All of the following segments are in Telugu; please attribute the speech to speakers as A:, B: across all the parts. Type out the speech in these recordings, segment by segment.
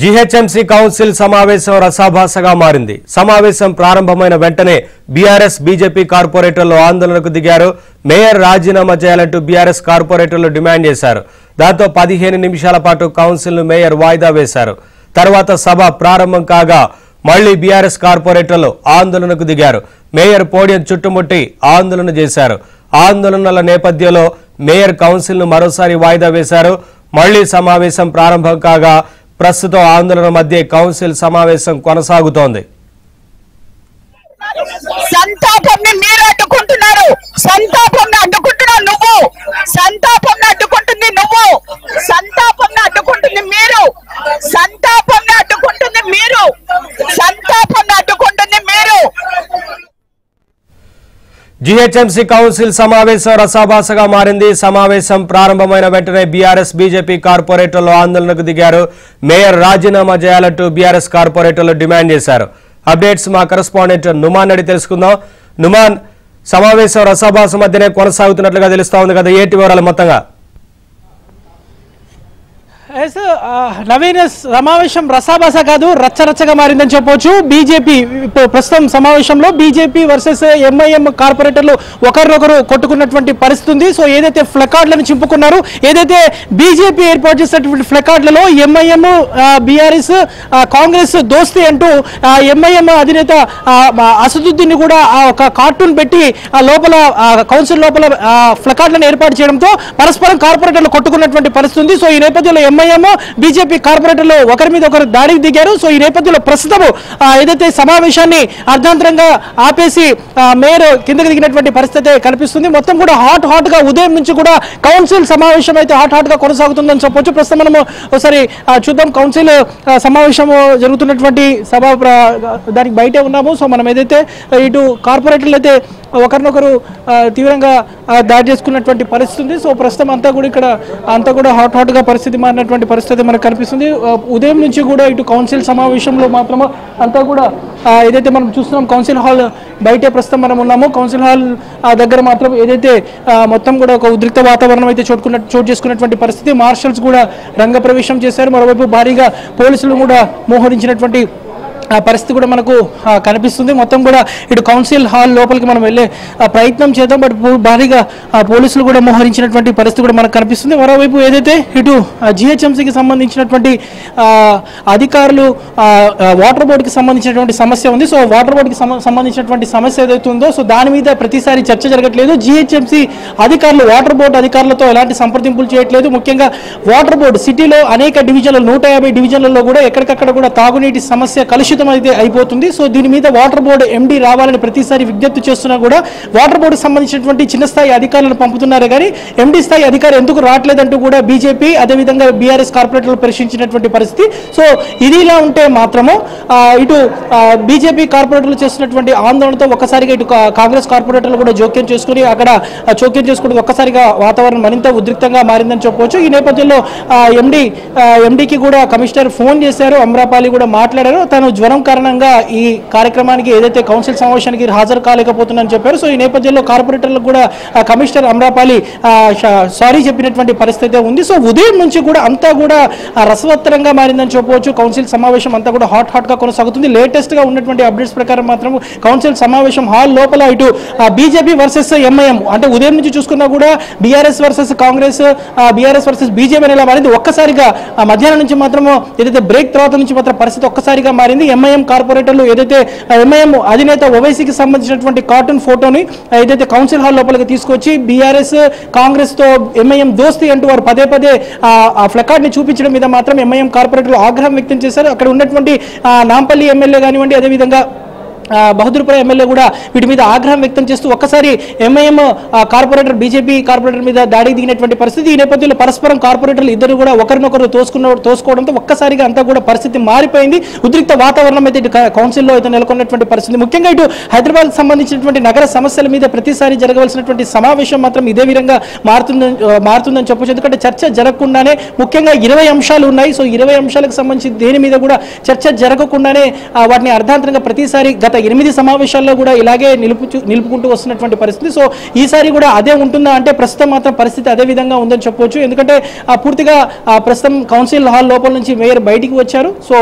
A: జీహెచ్ఎంసీ కౌన్సిల్ సమావేశం రసాభాసగా మారింది. సమావేశం ప్రారంభమైన వెంటనే బీఆర్ఎస్ బీజేపీ కార్పొరేటర్లు ఆందోళనకు దిగారు. మేయర్ రాజీనామా చేయాలంటూ బీఆర్ఎస్ కార్పొరేటర్లు డిమాండ్ చేశారు. దాంతో 15 నిమిషాల పాటు కౌన్సిల్ ను మేయర్ వాయిదా వేశారు. తర్వాత సభ ప్రారంభం కాగా మళ్లీ బీఆర్ఎస్ కార్పొరేటర్లు ఆందోళనకు దిగారు. మేయర్ పోడియం చుట్టుముట్టి ఆందోళన చేశారు. ఆందోళనల నేపథ్యంలో మేయర్ కౌన్సిల్ ను మరోసారి వాయిదా వేశారు. మళ్లీ సమావేశం ప్రారంభం కాగా ప్రస్తుతం ఆందోళన మధ్య కౌన్సిల్ సమావేశం కొనసాగుతోంది.
B: సంతాపంని మీరు అడ్డుకుంటున్నారు. సంతాపంని అడ్డుకుంటున్నావు నువ్వు. సంతాపంని అడ్డుకుంటుంది నువ్వు. సంతాపంని అడ్డుకుంటుంది మీరు. సంతాపంని అడ్డుకుంటుంది మీరు. సంతాపంని అడ్డుకుంటుంది మీరు.
A: జీహెచ్ఎంసీ కౌన్సిల్ సమావేశం రసాభాసగా మారింది. సమావేశం ప్రారంభమైన వెంటనే బీఆర్ఎస్ బీజేపీ కార్పొరేటర్లు ఆందోళనకు దిగారు. మేయర్ రాజీనామా చేయాలంటూ బీఆర్ఎస్ కార్పొరేటర్లు డిమాండ్ చేశారు. అప్డేట్స్ మా కరెస్పాండెంట్ నుమాన్ అడిగి తెలుసుకుందాం. నుమాన్, సమావేశం రసాభాస మధ్యనే కొనసాగుతున్నట్లుగా తెలుస్తా ఉంది కదా, ఏంటి వివరాలు మొత్తంగా?
C: నవీన్, సమావేశం రసాభాస కాదు, రచ్చరచ్చగా మారిందని చెప్పవచ్చు. బీజేపీ ప్రస్తుతం సమావేశంలో బీజేపీ వర్సెస్ ఎంఐఎం కార్పొరేటర్లు ఒకరినొకరు కొట్టుకున్నటువంటి పరిస్థితి ఉంది. సో ఏదైతే ఫ్లెకార్డులను చింపుకున్నారు, ఏదైతే బీజేపీ ఏర్పాటు చేసినటువంటి ఫ్లెకార్డులలో ఎంఐఎం, బీఆర్ఎస్, కాంగ్రెస్ దోస్తీ అంటూ ఎంఐఎం అధినేత అసదుద్దీన్ కూడా ఒక కార్టూన్ పెట్టి లోపల కౌన్సిల్ లోపల ఫ్లెకార్డులను ఏర్పాటు చేయడంతో పరస్పరం కార్పొరేటర్లు కొట్టుకున్నటువంటి పరిస్థితి ఉంది. సో ఈ నేపథ్యంలో ఎంఐఎం బీజేపీ కార్పొరేటర్లు ఒకరి మీద ఒకరు దాడికి దిగారు. సో ఈ నేపథ్యంలో ప్రస్తుతం ఏదైతే సమావేశాన్ని అర్ధాంతరంగా ఆపేసి మేయర్ కిందకి దిగినటువంటి పరిస్థితి కనిపిస్తుంది. మొత్తం కూడా హాట్ గా ఉదయం నుంచి కూడా కౌన్సిల్ సమావేశం అయితే హాట్ గా కొనసాగుతుందని చెప్పొచ్చు. ప్రస్తుతం మనము ఒకసారి చూద్దాం. కౌన్సిల్ సమావేశం జరుగుతున్నటువంటి సభ దానికి బయటే ఉన్నాము. సో మనం ఏదైతే ఇటు కార్పొరేటర్లు అయితే ఒకరినొకరు తీవ్రంగా దాడి చేసుకున్నటువంటి పరిస్థితి ఉంది. సో ప్రస్తుతం అంతా కూడా హాట్ గా పరిస్థితి మారినటువంటి పరిస్థితి మనకు కనిపిస్తుంది. ఉదయం నుంచి కూడా ఇటు కౌన్సిల్ సమావేశంలో మాత్రం అంతా కూడా ఏదైతే మనం చూస్తున్నాం, కౌన్సిల్ హాల్ బయటే ప్రస్తుతం మనం ఉన్నాము. కౌన్సిల్ హాల్ దగ్గర మాత్రం ఏదైతే మొత్తం కూడా ఒక ఉద్రిక్త వాతావరణం అయితే చోటు చేసుకున్నటువంటి పరిస్థితి. మార్షల్స్ కూడా రంగప్రవేశం చేశారు. మరోవైపు భారీగా పోలీసులు కూడా మోహరించినటువంటి పరిస్థితి కూడా మనకు కనిపిస్తుంది. మొత్తం కూడా ఇటు కౌన్సిల్ హాల్ లోపలికి మనం వెళ్ళే ప్రయత్నం చేద్దాం, బట్ భారీగా పోలీసులు కూడా మోహరించినటువంటి పరిస్థితి కూడా మనకు కనిపిస్తుంది. మరోవైపు ఏదైతే ఇటు జిహెచ్ఎంసీకి సంబంధించినటువంటి అధికారులు వాటర్ బోర్డుకి సంబంధించినటువంటి సమస్య ఉంది. సో వాటర్ బోర్డుకి సంబంధించినటువంటి సమస్య ఏదైతే ఉందో, సో దాని మీద ప్రతిసారి చర్చ జరగట్లేదు. జిహెచ్ఎంసీ అధికారులు వాటర్ బోర్డు అధికారులతో ఎలాంటి సంప్రదింపులు చేయట్లేదు. ముఖ్యంగా వాటర్ బోర్డు సిటీలో అనేక డివిజన్లు 150 డివిజన్లలో కూడా ఎక్కడికక్కడ కూడా తాగునీటి సమస్య కలుషితం అయితే అయిపోతుంది. సో దీని మీద వాటర్ బోర్డు ఎండీ రావాలని ప్రతిసారి విజ్ఞప్తి చేస్తున్నా కూడా వాటర్ బోర్డుకు సంబంధించినటువంటి చిన్న స్థాయి అధికారులను పంపుతున్నారు కానీ ఎండీ స్థాయి అధికారి ఎందుకు రావట్లేదంటూ కూడా బీజేపీ అదేవిధంగా బీఆర్ఎస్ కార్పొరేటర్లు ప్రశ్నించినటువంటి పరిస్థితి. సో ఇది ఇలా ఉంటే మాత్రము ఇటు బీజేపీ కార్పొరేటర్లు చేస్తున్నటువంటి ఆందోళనతో ఒక్కసారిగా ఇటు కాంగ్రెస్ కార్పొరేటర్లు కూడా జోక్యం చేసుకుని ఒక్కసారిగా వాతావరణం మరింత ఉద్రిక్తంగా మారిందని చెప్పవచ్చు. ఈ నేపథ్యంలో ఎండీకి కూడా కమిషనర్ ఫోన్ చేశారు. అమ్రపాలి కూడా మాట్లాడారు. తను జ్వరం కారణంగా ఈ కార్యక్రమానికి ఏదైతే కౌన్సిల్ సమావేశానికి హాజరు కాలేకపోతుందని చెప్పారు. సో ఈ నేపథ్యంలో కార్పొరేటర్లకు కూడా కమిషనర్ అమ్రపాలి సారీ చెప్పినటువంటి పరిస్థితి ఉంది. సో ఉదయం నుంచి కూడా అంతా కూడా రసవత్తరంగా మారిందని చెప్పవచ్చు. కౌన్సిల్ సమావేశం అంతా కూడా హాట్ గా కొనసాగుతుంది. లేటెస్ట్ గా ఉన్నటువంటి అప్డేట్స్ ప్రకారం మాత్రం కౌన్సిల్ సమావేశం హాల్ లోపల ఇటు బీజేపీ వర్సెస్ ఎంఐఎం, అంటే ఉదయం నుంచి చూసుకున్నా కూడా BRS versus Congress, BRS versus BJP అనేలా మారింది. ఒక్కసారిగా మధ్యాహ్నం నుంచి మాత్రం ఏదైతే బ్రేక్ తర్వాత నుంచి మాత్రం పరిస్థితి ఒక్కసారిగా మారింది. ఎంఐఎం కార్పొరేటర్లు ఏదైతే ఎంఐఎం అధినేత ఓవైసీకి సంబంధించినటువంటి కార్టూన్ ఫోటోని ఏదైతే కౌన్సిల్ హాల్ లోపలికి తీసుకొచ్చి బీఆర్ఎస్ కాంగ్రెస్ తో ఎంఐఎం దోస్తీ అంటూ వారు పదే ఆ ఫ్లెకార్డ్ ని చూపించడం మీద మాత్రం ఎంఐఎం కార్పొరేటర్లు ఆగ్రహం వ్యక్తం చేశారు. అక్కడ ఉన్నటువంటి నాంపల్లి ఎమ్మెల్యే కానివ్వండి, అదేవిధంగా బహదూర్పుర ఎమ్మెల్యే కూడా వీటి మీద ఆగ్రహం వ్యక్తం చేస్తూ ఒక్కసారి ఎంఐఎం కార్పొరేటర్ బీజేపీ కార్పొరేటర్ మీద దాడికి దిగినటువంటి పరిస్థితి. ఈ నేపథ్యంలో పరస్పరం కార్పొరేటర్లు ఇద్దరు కూడా ఒకరినొకరు తోసుకోవడంతో ఒక్కసారిగా అంతా కూడా పరిస్థితి మారిపోయింది. ఉద్రిక్త వాతావరణం అయితే కౌన్సిల్లో అయితే నెలకొన్నటువంటి పరిస్థితి. ముఖ్యంగా ఇటు హైదరాబాద్ సంబంధించినటువంటి నగర సమస్యల మీద ప్రతిసారి జరగవలసినటువంటి సమావేశం మాత్రం ఇదే విధంగా మారుతుందని చెప్పొచ్చు. ఎందుకంటే చర్చ జరగకుండానే ముఖ్యంగా 20 అంశాలు ఉన్నాయి. సో 20 అంశాలకు సంబంధించి దేని మీద కూడా చర్చ జరగకుండానే వాటిని అర్ధాంతరంగా ప్రతిసారి గత గత 8 సమావేశాల్లో కూడా ఇలాగే నిలుపుకుంటూ వస్తున్నటువంటి పరిస్థితి. సో ఈసారి కూడా అదే ఉంటుందా అంటే ప్రస్తుతం మాత్రం పరిస్థితి అదే విధంగా ఉందని చెప్పవచ్చు. ఎందుకంటే పూర్తిగా ప్రస్తుతం కౌన్సిల్ హాల్ లోపల నుంచి మేయర్ బయటికి వచ్చారు. సో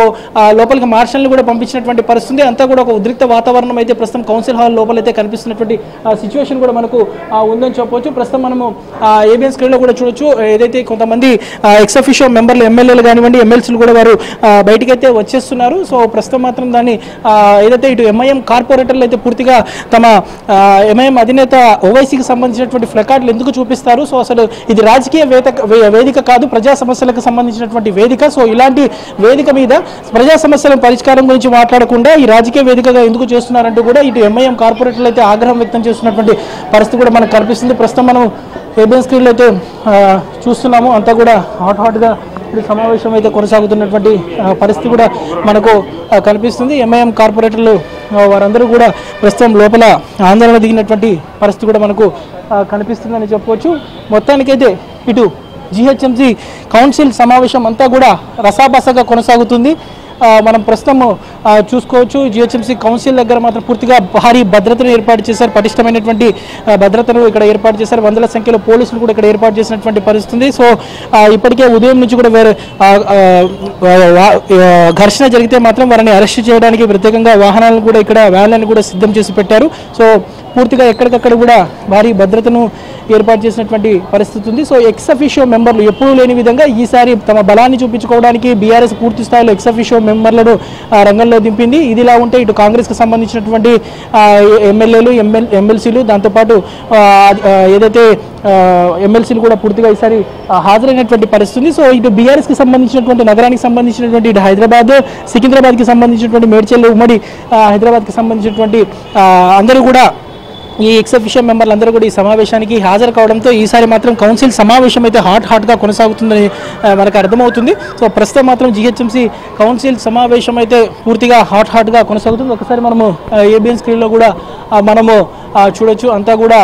C: లోపలికి మార్షల్ని కూడా పంపించినటువంటి పరిస్థితి. అంతా కూడా ఒక ఉద్రిక్త వాతావరణం అయితే ప్రస్తుతం కౌన్సిల్ హాల్ లోపల అయితే కనిపిస్తున్నటువంటి సిచ్యువేషన్ కూడా మనకు ఉందని చెప్పవచ్చు. ప్రస్తుతం మనము ఏబిఎన్ స్క్రీన్లో కూడా చూడొచ్చు. ఏదైతే కొంతమంది ఎక్స్ అఫిషియో మెంబర్లు ఎమ్మెల్యేలు కానివ్వండి ఎమ్మెల్సీలు కూడా వారు బయటికైతే వచ్చేస్తున్నారు. సో ప్రస్తుతం మాత్రం దాన్ని ఏదైతే ఇటు ఎంఐఎం కార్పొరేటర్లు అయితే పూర్తిగా తమ ఎంఐఎం అధినేత ఓవైసీకి సంబంధించినటువంటి ఫ్లెకార్డులు ఎందుకు చూపిస్తారు? సో అసలు ఇది రాజకీయ వేదిక కాదు, ప్రజా సమస్యలకు సంబంధించినటువంటి వేదిక. సో ఇలాంటి వేదిక మీద ప్రజా సమస్యల పరిష్కారం గురించి మాట్లాడకుండా ఈ రాజకీయ వేదికగా ఎందుకు చేస్తున్నారంటూ కూడా ఇటు ఎంఐఎం కార్పొరేటర్లు అయితే ఆగ్రహం వ్యక్తం చేస్తున్నటువంటి పరిస్థితి కూడా మనకు కనిపిస్తుంది. ప్రస్తుతం మనం ఏబిఎన్ స్క్రీన్లో అయితే చూస్తున్నాము. అంతా కూడా హాట్గా ఇప్పుడు సమావేశం అయితే కొనసాగుతున్నటువంటి పరిస్థితి కూడా మనకు కనిపిస్తుంది. ఎంఐఎం కార్పొరేటర్లు వారందరూ కూడా ప్రస్తుతం లోపల ఆందోళన దిగినటువంటి పరిస్థితి కూడా మనకు కనిపిస్తుందని చెప్పవచ్చు. మొత్తానికైతే ఇటు జిహెచ్ఎంసీ కౌన్సిల్ సమావేశం అంతా కూడా రసాబసగా కొనసాగుతుంది. మనం ప్రస్తుతం చూసుకోవచ్చు జిహెచ్ఎంసీ కౌన్సిల్ దగ్గర మాత్రం పూర్తిగా భారీ భద్రతను ఏర్పాటు చేశారు. పటిష్టమైనటువంటి భద్రతను ఇక్కడ ఏర్పాటు చేశారు. వందల సంఖ్యలో పోలీసులు కూడా ఇక్కడ ఏర్పాటు చేసినటువంటి పరిస్థితి. సో ఇప్పటికే ఉదయం నుంచి కూడా వేరే ఘర్షణ జరిగితే మాత్రం వారిని అరెస్ట్ చేయడానికి ప్రత్యేకంగా వాహనాలను కూడా ఇక్కడ వ్యాన్లను కూడా సిద్ధం చేసి పెట్టారు. సో పూర్తిగా ఎక్కడికక్కడ కూడా భారీ భద్రతను ఏర్పాటు చేసినటువంటి పరిస్థితి ఉంది. సో ఎక్స్ అఫిషియో మెంబర్లు ఎప్పుడూ లేని విధంగా ఈసారి తమ బలాన్ని చూపించుకోవడానికి బీఆర్ఎస్ పూర్తి స్థాయిలో ఎక్స్ అఫిషియో మెంబర్లను రంగంలో దింపింది. ఇదిలా ఉంటే ఇటు కాంగ్రెస్కి సంబంధించినటువంటి ఎమ్మెల్యేలు ఎమ్మెల్సీలు దాంతోపాటు ఏదైతే ఎమ్మెల్సీలు కూడా పూర్తిగా ఈసారి హాజరైనటువంటి పరిస్థితి. సో ఇటు బీఆర్ఎస్కి సంబంధించినటువంటి నగరానికి సంబంధించినటువంటి ఇటు హైదరాబాద్ సికింద్రాబాద్కి సంబంధించినటువంటి మేడ్చల్ ఉమ్మడి హైదరాబాద్కి సంబంధించినటువంటి అందరూ కూడా ఈ ఎక్స్ అఫిషియో మెంబర్లు అందరూ కూడా ఈ సమావేశానికి హాజరు కావడంతో ఈసారి మాత్రం కౌన్సిల్ సమావేశం అయితే హాట్గా కొనసాగుతుందని మనకు అర్థమవుతుంది. సో ప్రస్తుతం మాత్రం జిహెచ్ఎంసీ కౌన్సిల్ సమావేశం అయితే పూర్తిగా హాట్గా కొనసాగుతుంది. ఒకసారి మనము ఏబిఎన్ స్క్రీన్లో కూడా మనము చూడొచ్చు. అంతా కూడా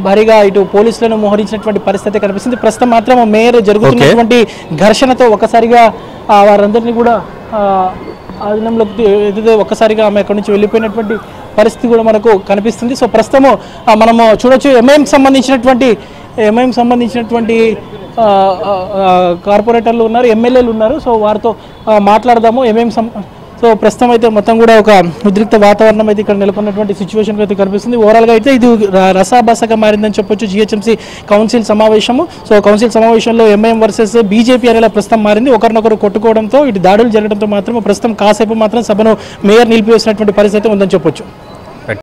C: భారీగా ఇటు పోలీసులను మోహరించినటువంటి పరిస్థితి కనిపిస్తుంది. ప్రస్తుతం మాత్రం మేయర్ జరుగుతున్నటువంటి ఘర్షణతో ఒకసారిగా వారందరినీ కూడా ఆధీనంలోకి ఏదైతే ఒక్కసారిగా ఆమె అక్కడి నుంచి వెళ్ళిపోయినటువంటి పరిస్థితి కూడా మనకు కనిపిస్తుంది. సో ప్రస్తుతము మనము చూడొచ్చు ఎంఐఎం సంబంధించినటువంటి కార్పొరేటర్లు ఉన్నారు, ఎమ్మెల్యేలు ఉన్నారు. సో వారితో మాట్లాడదాము. సో ప్రస్తుతం అయితే మొత్తం కూడా ఒక ఉద్రిక్త వాతావరణం అయితే ఇక్కడ నెలకొన్నటువంటి సిచ్యువేషన్ అయితే కనిపిస్తుంది. ఓవరాల్గా అయితే ఇది రసాబసగా మారిందని చెప్పొచ్చు జిహెచ్ఎంసీ కౌన్సిల్ సమావేశము. సో కౌన్సిల్ సమావేశంలో ఎంఐఎం వర్సెస్ బీజేపీ అనేలా ప్రస్తుతం మారింది. ఒకరినొకరు కొట్టుకోవడంతో ఇటు దాడులు జరగడంతో మాత్రం ప్రస్తుతం కాసేపు మాత్రం సభను మేయర్ నిలిపివేసినటువంటి పరిస్థితి ఉందని చెప్పొచ్చు.